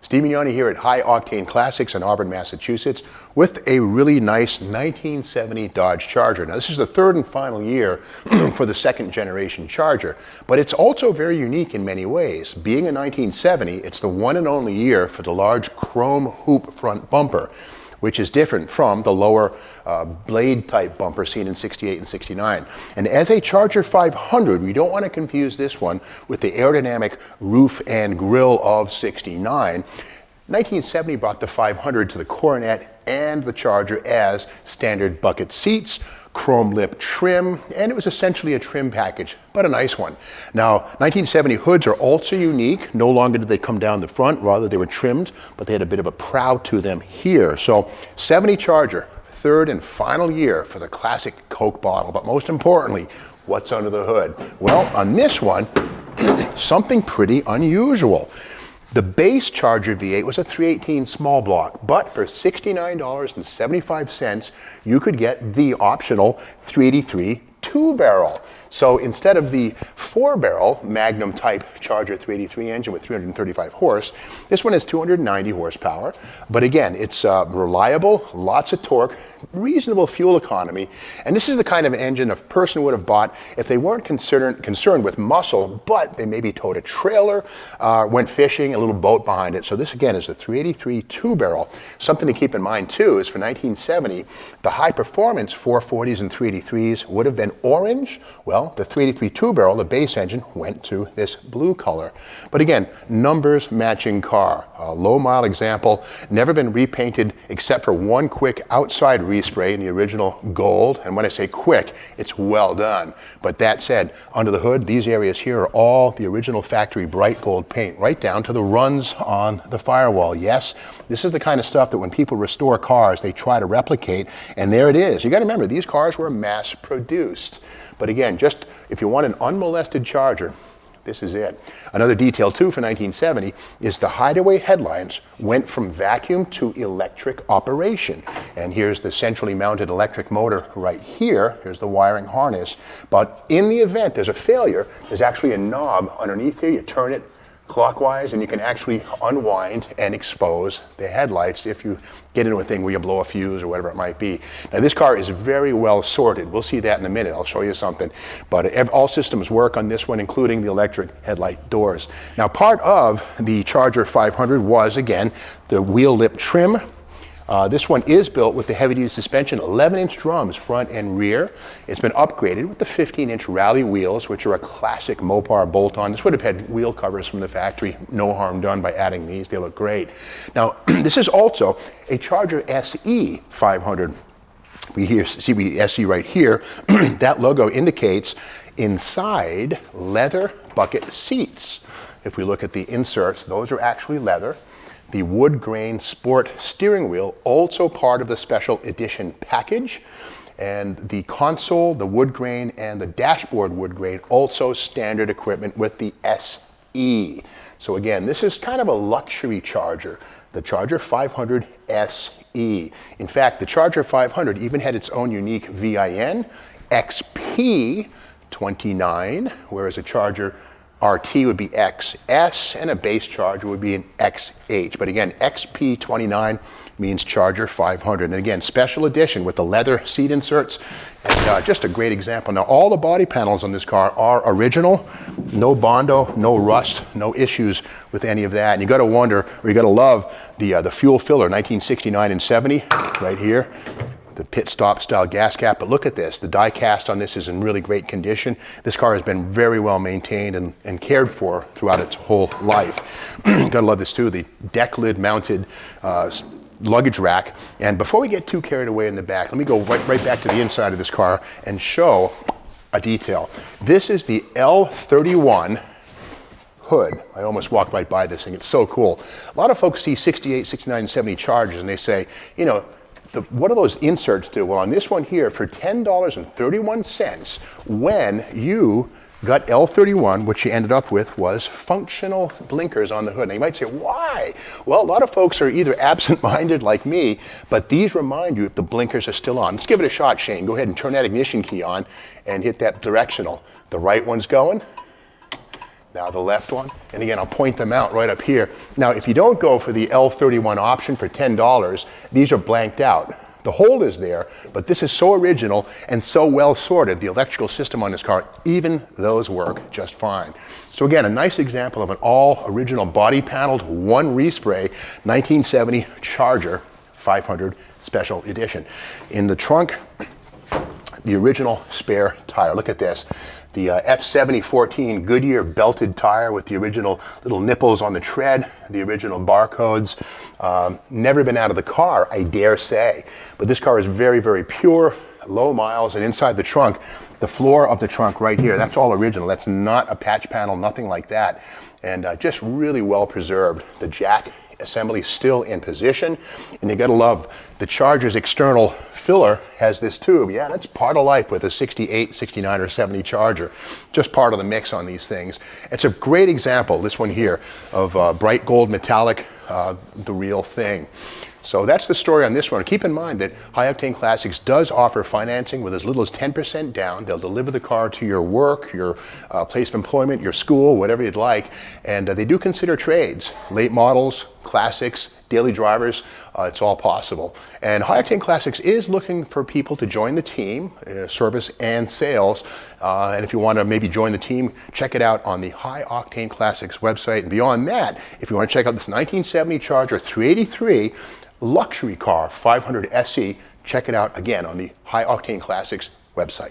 Steve Magnante here at High Octane Classics in Auburn, Massachusetts with a really nice 1970 Dodge Charger. Now this is the third and final year for the second generation Charger, but it's also very unique in many ways. Being a 1970, it's the one and only year for the large chrome hoop front bumper, which is different from the lower blade type bumper seen in 68 and 69. And as a Charger 500, we don't want to confuse this one with the aerodynamic roof and grille of 69. 1970 brought the 500 to the Coronet and the Charger as standard bucket seats, chrome lip trim, and it was essentially a trim package, but a nice one. Now, 1970 hoods are also unique. No longer did they come down the front, rather they were trimmed, but they had a bit of a prow to them here. So 70 Charger, third and final year for the classic Coke bottle, but most importantly, what's under the hood? Well, on this one, something pretty unusual. The base Charger V8 was a 318 small block, but for $69.75, you could get the optional 383 two-barrel. So instead of the four-barrel Magnum type Charger 383 engine with 335 horse, this one has 290 horsepower. But again, it's reliable, lots of torque, reasonable fuel economy, and this is the kind of engine a person would have bought if they weren't concerned with muscle, but they maybe towed a trailer, went fishing, a little boat behind it. So this again is the 383 two-barrel. Something to keep in mind too is for 1970, the high-performance 440s and 383s would have been orange. Well, the 383 two-barrel, the base engine, went to this blue color. But again, numbers matching car. A low-mile example, never been repainted except for one quick outside respray in the original gold. And when I say quick, it's well done. But that said, under the hood, these areas here are all the original factory bright gold paint, right down to the runs on the firewall. Yes, this is the kind of stuff that when people restore cars, they try to replicate, and there it is. You got to remember, these cars were mass produced. But again, just if you want an unmolested Charger, this is it. Another detail too for 1970 is the hideaway headlights went from vacuum to electric operation. And here's the centrally mounted electric motor right here. Here's the wiring harness. But in the event there's a failure, there's actually a knob underneath here. You turn it clockwise and you can actually unwind and expose the headlights if you get into a thing where you blow a fuse or whatever it might be. Now this car is very well sorted. We'll see that in a minute. I'll show you something. But all systems work on this one, including the electric headlight doors. Now part of the Charger 500 was, again, the wheel lip trim. This one is built with the heavy-duty suspension, 11-inch drums front and rear. It's been upgraded with the 15-inch rally wheels, which are a classic Mopar bolt-on. This would have had wheel covers from the factory. No harm done by adding these. They look great. Now, this is also a Charger SE 500. We see the SE right here. That logo indicates inside leather bucket seats. If we look at the inserts, those are actually leather. The wood grain sport steering wheel, also part of the special edition package. And the console, the wood grain, and the dashboard wood grain, also standard equipment with the SE. So again, this is kind of a luxury Charger, the Charger 500 SE. In fact, the Charger 500 even had its own unique VIN, XP29, whereas a Charger RT would be XS, and a base Charger would be an XH. But again, XP29 means Charger 500. And again, special edition with the leather seat inserts. And just a great example. Now, all the body panels on this car are original. No Bondo, no rust, no issues with any of that. And you got to wonder, or you got to love the fuel filler, 1969 and 70, right here. The pit stop style gas cap, but look at this. The die cast on this is in really great condition. This car has been very well maintained and cared for throughout its whole life. Gotta love this too, the deck lid mounted luggage rack. And before we get too carried away in the back, let me go right back to the inside of this car and show a detail. This is the L31 hood. I almost walked right by this thing. It's so cool. A lot of folks see 68, 69, and 70 Chargers and they say, you know, what do those inserts do? Well, on this one here, for $10.31, when you got L31, what you ended up with was functional blinkers on the hood. Now you might say, why? Well, a lot of folks are either absent-minded like me, but these remind you if the blinkers are still on. Let's give it a shot, Shane. Go ahead and turn that ignition key on and hit that directional. The right one's going. Now the left one, and again, I'll point them out right up here. Now, if you don't go for the L31 option for $10, these are blanked out. The hold is there, but this is so original and so well sorted, the electrical system on this car, even those work just fine. So again, a nice example of an all original body paneled, one respray, 1970 Charger 500 Special Edition. In the trunk, the original spare tire. Look at this. The F7014 Goodyear belted tire with the original little nipples on the tread, the original barcodes. Never been out of the car, I dare say. But this car is very, very pure, low miles, and inside the trunk, the floor of the trunk right here, that's all original. That's not a patch panel, nothing like that. And just really well preserved. The jack assembly still in position, and you gotta love the Charger's external filler has this tube. Yeah, that's part of life with a 68, 69, or 70 Charger. Just part of the mix on these things. It's a great example, this one here, of bright gold metallic, the real thing. So that's the story on this one. Keep in mind that High Octane Classics does offer financing with as little as 10% down. They'll deliver the car to your work, your place of employment, your school, whatever you'd like. And they do consider trades, late models, classics, daily drivers. It's all possible. And High Octane Classics is looking for people to join the team, service and sales. And if you want to maybe join the team, check it out on the High Octane Classics website. And beyond that, if you want to check out this 1970 Charger 383, luxury car 500 SE, check it out again on the High Octane Classics website.